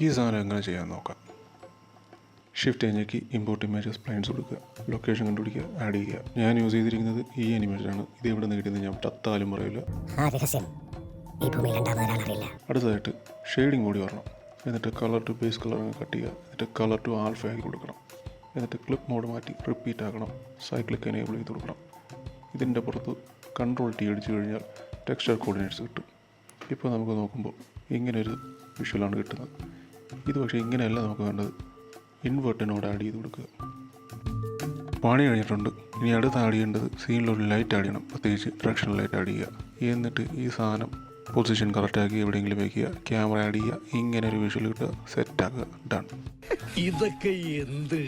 ഈ സാധനം എങ്ങനെ ചെയ്യാൻ നോക്കാം. ഷിഫ്റ്റ് കഴിഞ്ഞേക്ക് ഇമ്പോർട്ട് ഇമേജസ് പ്ലെയിൻസ് കൊടുക്കുക, ലൊക്കേഷൻ കണ്ടുപിടിക്കുക, ആഡ് ചെയ്യുക. ഞാൻ യൂസ് ചെയ്തിരിക്കുന്നത് ഈ അനിമേഷനാണ്. ഇത് എവിടെ നിന്ന് കിട്ടിയെന്ന് ഞാൻ തത്താലും പറയില്ല. അടുത്തതായിട്ട് ഷെയ്ഡിങ് കൂടി വരണം. എന്നിട്ട് colour to base colour cut ചെയ്യുക. എന്നിട്ട് കളർ ടു ആൽഫ ആക്കി കൊടുക്കണം. എന്നിട്ട് ക്ലിപ്പ് മോഡ് മാറ്റി റിപ്പീറ്റ് ആക്കണം. സൈക്ലിക് എനേബിൾ ചെയ്ത് കൊടുക്കണം. ഇതിൻ്റെ പുറത്ത് കൺട്രോൾ ടി അടിച്ചു കഴിഞ്ഞാൽ ടെക്സ്ചർ കോർഡിനേറ്റ്സ് കിട്ടും. ഇപ്പോൾ നമുക്ക് നോക്കുമ്പോൾ ഇങ്ങനൊരു വിഷ്വലാണ് കിട്ടുന്നത്. ഇത് പക്ഷേ ഇങ്ങനെയല്ല നമുക്ക് വേണ്ടത്. ഇൻവെർട്ടിനോട് ആഡ് ചെയ്ത് കൊടുക്കുക. പണി കഴിഞ്ഞിട്ടുണ്ട്. ഇനി അടുത്ത് ആഡ് ചെയ്യേണ്ടത് സീനിലൊരു ലൈറ്റ് ആഡ് ചെയ്യണം. പ്രത്യേകിച്ച് ഡയറക്ഷൻ ലൈറ്റ് ആഡ് ചെയ്യുക. എന്നിട്ട് ഈ സാധനം പൊസിഷൻ കറക്റ്റാക്കി എവിടെയെങ്കിലും വയ്ക്കുക, ക്യാമറ ആഡ് ചെയ്യുക, ഇങ്ങനെ ഒരു വിഷ്വൽ കിട്ടുക, സെറ്റാക്കുക, ഡൺ. ഇതൊക്കെ എന്ത്